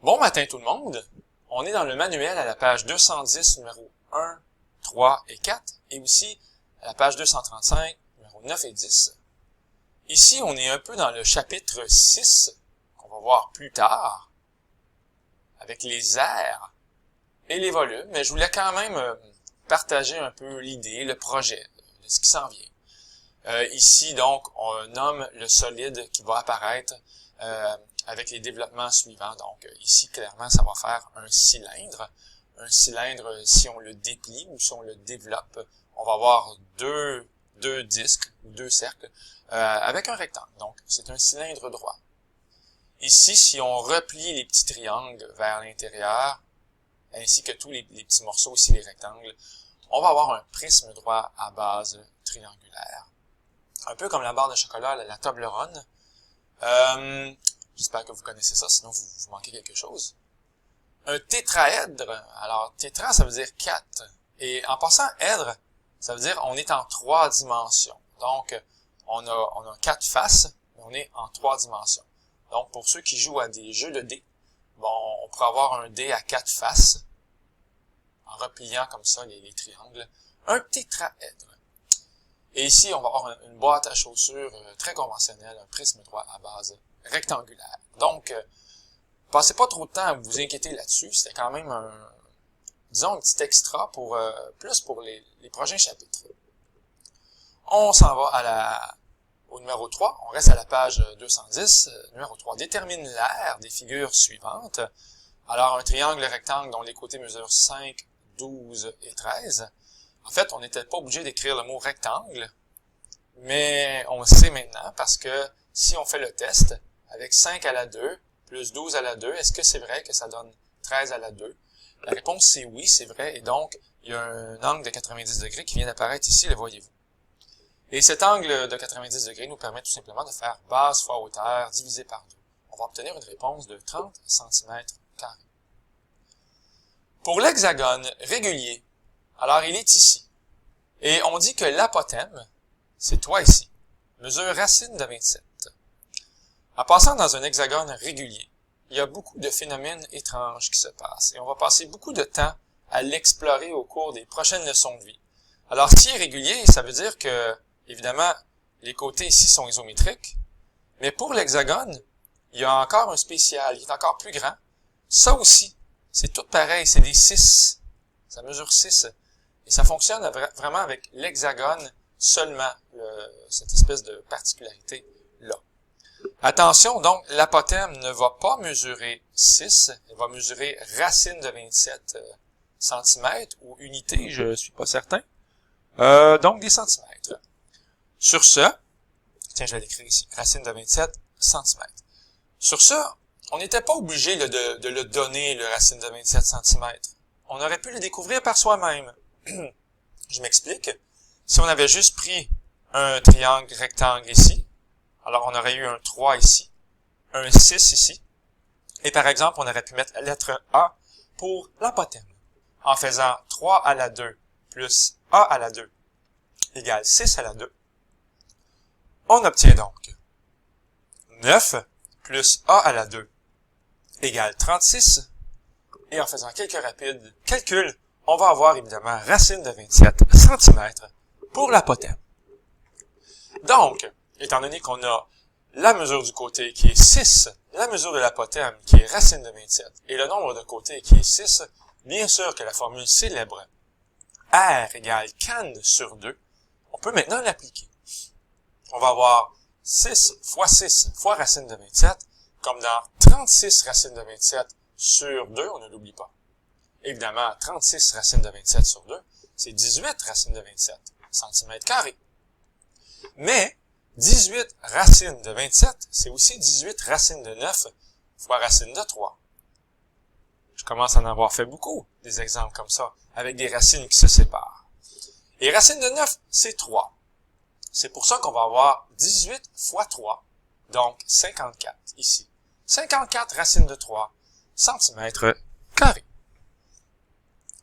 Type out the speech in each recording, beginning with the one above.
Bon matin tout le monde, on est dans le manuel à la page 210, numéro 1, 3 et 4, et aussi à la page 235, numéro 9 et 10. Ici, on est un peu dans le chapitre 6, qu'on va voir plus tard, avec les airs et les volumes, mais je voulais quand même partager un peu l'idée, le projet, de ce qui s'en vient. Ici, donc, on nomme le solide qui va apparaître avec les développements suivants. Donc, ici, clairement, ça va faire un cylindre. Un cylindre, si on le déplie ou si on le développe, on va avoir deux disques ou deux cercles avec un rectangle. Donc, c'est un cylindre droit. Ici, si on replie les petits triangles vers l'intérieur, ainsi que tous les petits morceaux, ici les rectangles, on va avoir un prisme droit à base triangulaire. Un peu comme la barre de chocolat, la Toblerone. J'espère que vous connaissez ça, sinon vous manquez quelque chose. Un tétraèdre, alors tétra ça veut dire 4. Et en passant èdre, ça veut dire on est en 3 dimensions. Donc, on a 4 faces, mais on est en 3 dimensions. Donc, pour ceux qui jouent à des jeux de dés, bon, on pourrait avoir un dé à 4 faces, en repliant comme ça les triangles. Un tétraèdre. Et ici, on va avoir une boîte à chaussures très conventionnelle, un prisme droit à base rectangulaire. Donc, passez pas trop de temps à vous inquiéter là-dessus. C'était quand même un petit extra pour plus pour les prochains chapitres. On s'en va au numéro 3. On reste à la page 210. Numéro 3. Détermine l'aire des figures suivantes. Alors, un triangle rectangle dont les côtés mesurent 5, 12 et 13. En fait, on n'était pas obligé d'écrire le mot rectangle, mais on le sait maintenant parce que si on fait le test avec 5 à la 2 plus 12 à la 2, est-ce que c'est vrai que ça donne 13 à la 2? La réponse c'est oui, c'est vrai, et donc il y a un angle de 90 degrés qui vient d'apparaître ici, le voyez-vous. Et cet angle de 90 degrés nous permet tout simplement de faire base fois hauteur divisé par 2. On va obtenir une réponse de 30 cm². Pour l'hexagone régulier, alors, il est ici. Et on dit que l'apothème, c'est toi ici, mesure racine de 27. En passant dans un hexagone régulier, il y a beaucoup de phénomènes étranges qui se passent. Et on va passer beaucoup de temps à l'explorer au cours des prochaines leçons de vie. Alors, si est régulier, ça veut dire que, évidemment, les côtés ici sont isométriques. Mais pour l'hexagone, il y a encore un spécial, il est encore plus grand. Ça aussi, c'est tout pareil, c'est des 6. Ça mesure 6. Et ça fonctionne vraiment avec l'hexagone seulement, cette espèce de particularité-là. Attention, donc, l'apothème ne va pas mesurer 6, elle va mesurer racine de 27 cm ou unité, je suis pas certain. Donc, des centimètres. Sur ce, tiens, je vais l'écrire ici, racine de 27 cm. Sur ce, on n'était pas obligé de le donner, le racine de 27 cm. On aurait pu le découvrir par soi-même. Je m'explique. Si on avait juste pris un triangle rectangle ici, alors on aurait eu un 3 ici, un 6 ici, et par exemple, on aurait pu mettre la lettre A pour l'apothème. En faisant 3 à la 2 plus A à la 2 égale 6 à la 2, on obtient donc 9 plus A à la 2 égale 36, et en faisant quelques rapides calculs, on va avoir évidemment racine de 27 cm pour l'apothème. Donc, étant donné qu'on a la mesure du côté qui est 6, la mesure de l'apothème qui est racine de 27, et le nombre de côtés qui est 6, bien sûr que la formule célèbre R égale can sur 2, on peut maintenant l'appliquer. On va avoir 6 fois 6 fois racine de 27, comme dans 36 racine de 27 sur 2, on ne l'oublie pas. Évidemment, 36 racine de 27 sur 2, c'est 18 racine de 27 cm². Mais, 18 racine de 27, c'est aussi 18 racine de 9 fois racine de 3. Je commence à en avoir fait beaucoup, des exemples comme ça, avec des racines qui se séparent. Et racine de 9, c'est 3. C'est pour ça qu'on va avoir 18 fois 3, donc 54 ici. 54 racine de 3 cm².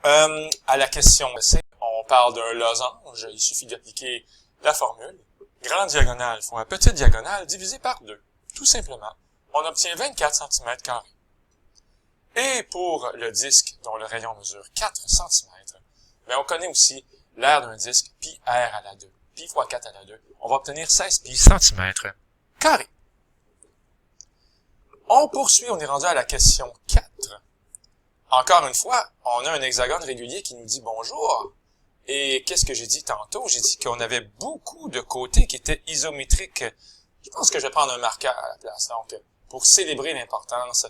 À la question C, on parle d'un losange, il suffit d'appliquer la formule. Grande diagonale fois petite diagonale divisée par 2. Tout simplement, on obtient 24 cm². Et pour le disque dont le rayon mesure 4 cm, on connaît aussi l'aire d'un disque pi r à la 2. Pi fois 4 à la 2, on va obtenir 16 pi cm carré. On poursuit, on est rendu à la question 4. Encore une fois, on a un hexagone régulier qui nous dit bonjour. Et qu'est-ce que j'ai dit tantôt? J'ai dit qu'on avait beaucoup de côtés qui étaient isométriques. Je pense que je vais prendre un marqueur à la place. Donc, pour célébrer l'importance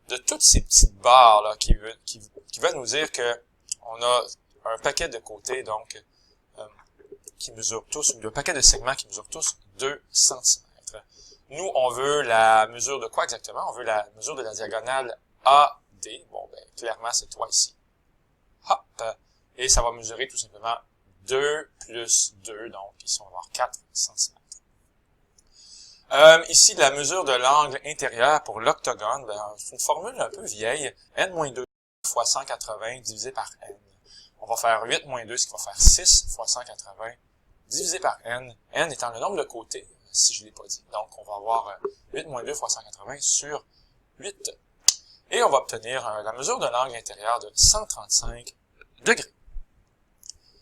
de toutes ces petites barres là qui veulent nous dire que on a un paquet de côtés, donc, qui mesurent tous, ou un paquet de segments qui mesurent tous 2 cm. Nous, on veut la mesure de quoi exactement? On veut la mesure de la diagonale AD. Bon, clairement, c'est toi ici. Hop! Et ça va mesurer tout simplement 2 plus 2, donc ici, on va avoir 4 cm. Ici, la mesure de l'angle intérieur pour l'octogone, c'est une formule un peu vieille. N-2 fois 180 divisé par N. On va faire 8 moins 2, ce qui va faire 6 fois 180 divisé par N. N étant le nombre de côtés, si je ne l'ai pas dit. Donc, on va avoir 8 moins 2 fois 180 sur 8. Et on va obtenir la mesure de l'angle intérieur de 135 degrés.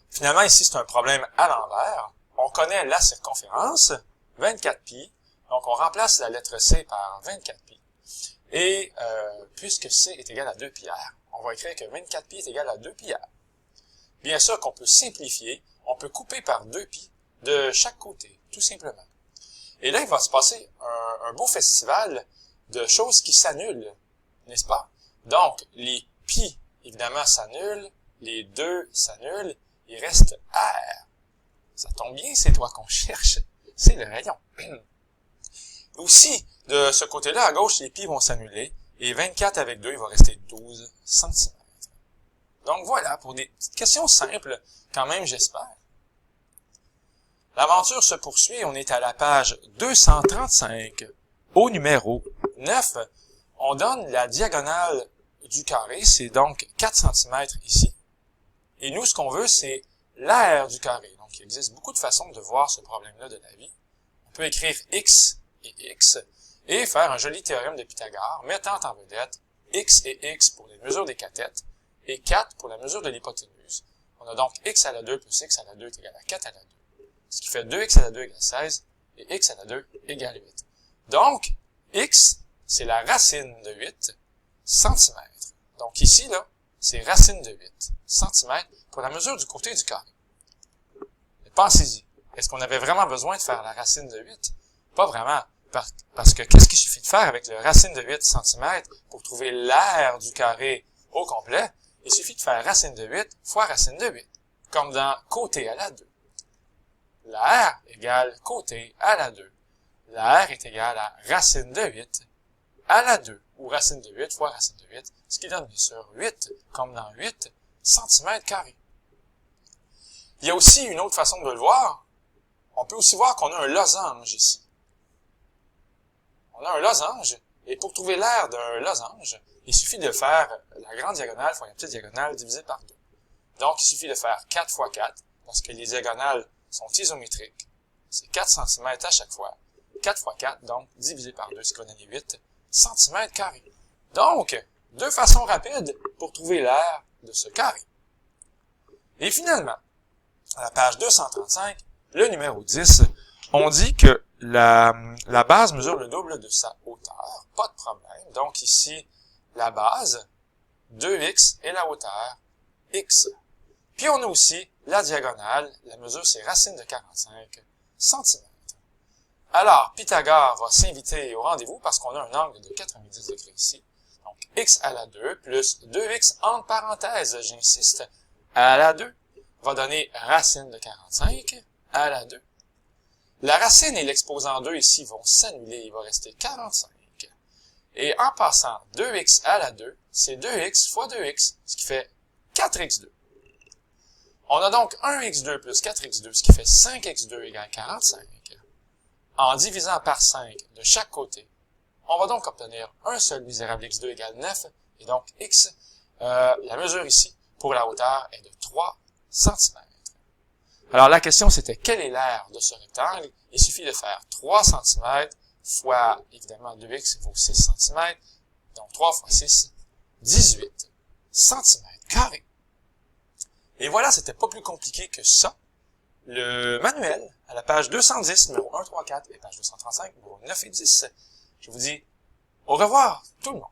Finalement, ici, c'est un problème à l'envers. On connaît la circonférence, 24 pi. Donc, on remplace la lettre C par 24 pi. Et puisque C est égal à 2 pi r, on va écrire que 24 pi est égal à 2 pi r. Bien sûr qu'on peut simplifier, on peut couper par 2 pi de chaque côté, tout simplement. Et là, il va se passer un beau festival de choses qui s'annulent, n'est-ce pas? Donc, les pi, évidemment, s'annulent, les 2 s'annulent, il reste R. Ça tombe bien, c'est toi qu'on cherche. C'est le rayon. Aussi, de ce côté-là, à gauche, les pi vont s'annuler. Et 24 avec 2, il va rester 12 cm. Donc voilà, pour des petites questions simples, quand même, j'espère. L'aventure se poursuit. On est à la page 235. Au numéro 9, on donne la diagonale du carré. C'est donc 4 cm ici. Et nous, ce qu'on veut, c'est l'aire du carré. Donc, il existe beaucoup de façons de voir ce problème-là de la vie. On peut écrire x et x et faire un joli théorème de Pythagore, mettant en vedette x et x pour les mesures des cathètes et 4 pour la mesure de l'hypoténuse. On a donc x à la 2 plus x à la 2 est égal à 4 à la 2, ce qui fait 2x à la 2 égale 16 et x à la 2 égale 8. Donc, x, c'est la racine de 8 cm. Donc ici, là, c'est racine de 8 cm pour la mesure du côté du carré. Mais pensez-y, est-ce qu'on avait vraiment besoin de faire la racine de 8? Pas vraiment, parce que qu'est-ce qu'il suffit de faire avec la racine de 8 cm pour trouver l'aire du carré au complet? Il suffit de faire racine de 8 fois racine de 8, comme dans côté à la 2. L'aire égale côté à la 2. L'aire est égale à racine de 8 à la 2, ou racine de 8 fois racine de 8, ce qui donne bien sûr 8, comme dans 8 cm². Il y a aussi une autre façon de le voir. On peut aussi voir qu'on a un losange ici. On a un losange, et pour trouver l'aire d'un losange, il suffit de faire la grande diagonale fois la petite diagonale divisée par 2. Donc, il suffit de faire 4 fois 4, parce que les diagonales sont isométriques. C'est 4 cm à chaque fois. 4 fois 4, donc, divisé par 2, ce qu'on a les 8 cm². Donc, deux façons rapides pour trouver l'aire de ce carré. Et finalement, à la page 235, le numéro 10, on dit que la base mesure le double de sa hauteur. Pas de problème. Donc ici, la base, 2x, et la hauteur, x. Puis on a aussi la diagonale. La mesure, c'est racine de 45 cm. Alors, Pythagore va s'inviter au rendez-vous parce qu'on a un angle de 90 degrés ici. Donc, x à la 2 plus 2x entre parenthèses, j'insiste, à la 2, va donner racine de 45 à la 2. La racine et l'exposant 2 ici vont s'annuler, il va rester 45. Et en passant 2x à la 2, c'est 2x fois 2x, ce qui fait 4x2. On a donc 1x2 plus 4x2, ce qui fait 5x2 égale 45. En divisant par 5 de chaque côté, on va donc obtenir un seul misérable x2 égale 9, et donc x, la mesure ici, pour la hauteur, est de 3 cm. Alors la question c'était, quelle est l'aire de ce rectangle? Il suffit de faire 3 cm fois, évidemment, 2x vaut 6 cm, donc 3 fois 6, 18 cm². Et voilà, c'était pas plus compliqué que ça. Le manuel, à la page 210, numéro 134, et page 235, numéro 9 et 10. Je vous dis au revoir, tout le monde.